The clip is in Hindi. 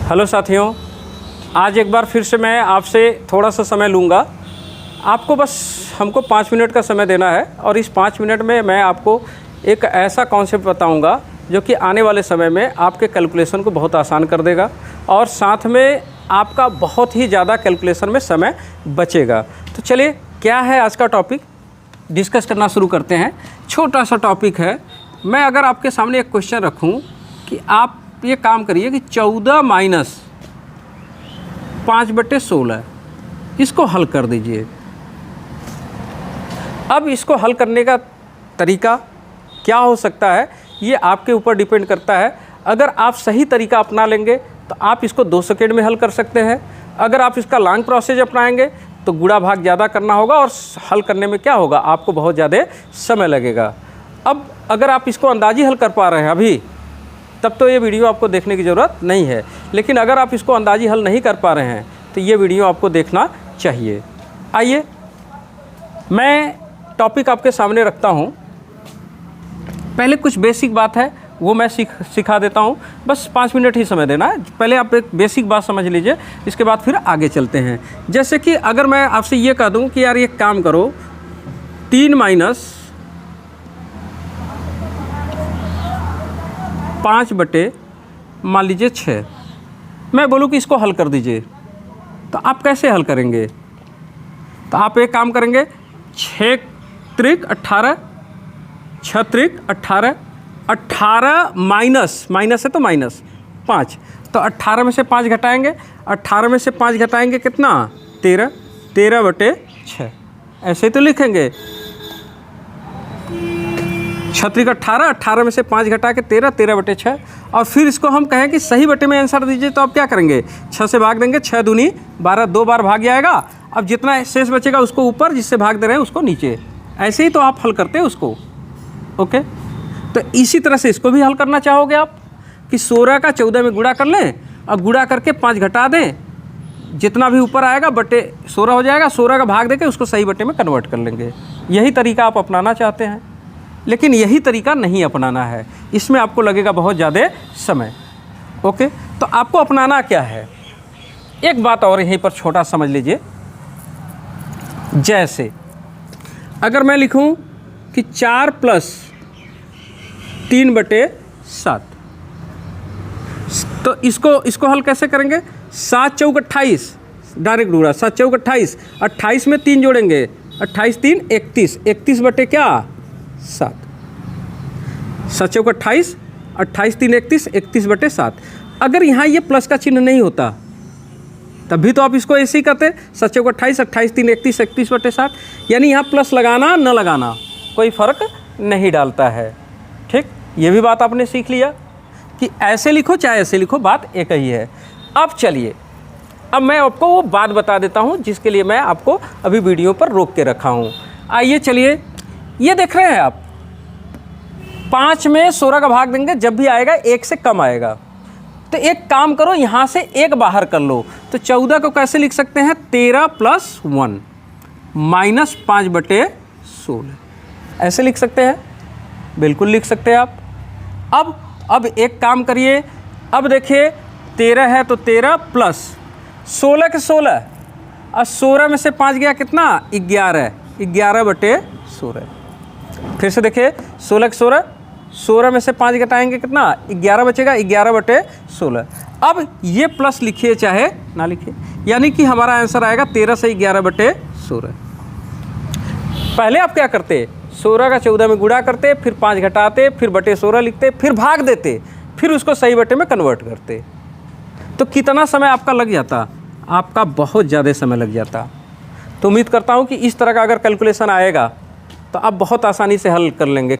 हेलो साथियों, आज एक बार फिर से मैं आपसे थोड़ा सा समय लूँगा। आपको बस हमको 5 मिनट का समय देना है और इस 5 मिनट में मैं आपको एक ऐसा कॉन्सेप्ट बताऊँगा जो कि आने वाले समय में आपके कैलकुलेशन को बहुत आसान कर देगा और साथ में आपका बहुत ही ज़्यादा कैलकुलेशन में समय बचेगा। तो चलिए, क्या है आज का टॉपिक, डिस्कस करना शुरू करते हैं। छोटा सा टॉपिक है। मैं अगर आपके सामने एक क्वेश्चन रखूं कि आप ये काम करिए कि 14 माइनस 5/16 इसको हल कर दीजिए। अब इसको हल करने का तरीका क्या हो सकता है, ये आपके ऊपर डिपेंड करता है। अगर आप सही तरीका अपना लेंगे तो आप इसको 2 सेकेंड में हल कर सकते हैं। अगर आप इसका लॉन्ग प्रोसेस अपनाएंगे तो गुणा भाग ज़्यादा करना होगा और हल करने में क्या होगा, आपको बहुत ज़्यादा समय लगेगा। अब अगर आप इसको अंदाजी हल कर पा रहे हैं अभी, तब तो ये वीडियो आपको देखने की ज़रूरत नहीं है। लेकिन अगर आप इसको अंदाजी हल नहीं कर पा रहे हैं तो ये वीडियो आपको देखना चाहिए। आइए, मैं टॉपिक आपके सामने रखता हूँ। पहले कुछ बेसिक बात है वो मैं सिखा देता हूँ। बस 5 मिनट ही समय देना है। पहले आप एक बेसिक बात समझ लीजिए, इसके बाद फिर आगे चलते हैं। जैसे कि अगर मैं आपसे ये कह दूँ कि यार ये काम करो, 3 माइनस 5/, मान लीजिए 6, मैं बोलूँ कि इसको हल कर दीजिए, तो आप कैसे हल करेंगे? तो आप एक काम करेंगे, 6 त्रिक 18, 6 त्रिक 18, 18 माइनस है तो माइनस 5, तो 18 में से 5 घटाएंगे, 18 में से 5 घटाएंगे कितना, 13, 13/6 ऐसे ही तो लिखेंगे। 6 त्रिक 18, 18 में से 5 घटा के 13, 13/6। और फिर इसको हम कहें कि सही बटे में आंसर दीजिए, तो आप क्या करेंगे, 6 से भाग देंगे, 6 दूनी 12, 2 बार भाग जाएगा। अब जितना शेष बचेगा उसको ऊपर, जिससे भाग दे रहे हैं उसको नीचे। ऐसे ही तो आप हल करते हैं उसको। ओके, तो इसी तरह से इसको भी हल करना चाहोगे आप कि 16 का 14 में गुणा कर लें और गुणा करके 5 घटा दें, जितना भी ऊपर आएगा बटे 16 हो जाएगा। 16 का भाग देके उसको सही बटे में कन्वर्ट कर लेंगे। यही तरीका आप अपनाना चाहते हैं, लेकिन यही तरीका नहीं अपनाना है, इसमें आपको लगेगा बहुत ज़्यादा समय। ओके, तो आपको अपनाना क्या है, एक बात और यहीं पर छोटा समझ लीजिए। जैसे अगर मैं लिखूं कि 4 + 3/7, तो इसको हल कैसे करेंगे, 7 चौक 28, डायरेक्ट ढूंढा, 7 चौक 28, 28 में 3 जोड़ेंगे, 28 3 31, 31 बटे क्या, 7, 7 चौक 28, 28 3 31, 31/7। अगर यहाँ ये प्लस का चिन्ह नहीं होता तब भी तो आप इसको ऐसे ही करते, 7 चौक 28, 28 3 31, 31/7। यानी यहाँ प्लस लगाना न लगाना कोई फ़र्क नहीं डालता है। ठीक, ये भी बात आपने सीख लिया कि ऐसे लिखो चाहे ऐसे लिखो, बात एक ही है। अब चलिए, अब मैं आपको वो बात बता देता हूँ जिसके लिए मैं आपको अभी वीडियो पर रोक के रखा हूँ। आइए चलिए, ये देख रहे हैं आप, 5 में 16 का भाग देंगे, जब भी आएगा 1 से कम आएगा। तो एक काम करो, यहाँ से 1 बाहर कर लो, तो 14 को कैसे लिख सकते हैं, 13 + 1 माइनस 5/16 ऐसे लिख सकते हैं, बिल्कुल लिख सकते हैं आप। अब एक काम करिए, अब देखिए 13 है तो 13 प्लस 16 के 16, और 16 में से 5 गया कितना, 11, 11/16। फिर से देखिए 16 के 16, 16 में से 5 घटाएंगे कितना, 11 बचेगा, 11/16। अब ये प्लस लिखिए चाहे ना लिखिए, यानी कि हमारा आंसर आएगा 13 से 11/16। पहले आप क्या करते, 16 का 14 में गुणा करते, फिर 5 घटाते, फिर बटे16 लिखते, फिर भाग देते, फिर उसको सही बटे में कन्वर्ट करते। तो कितना समय आपका लग जाता, आपका बहुत ज़्यादा समय लग जाता। तो उम्मीद करता हूँ कि इस तरह का अगर कैलकुलेशन आएगा तो आप बहुत आसानी से हल कर लेंगे।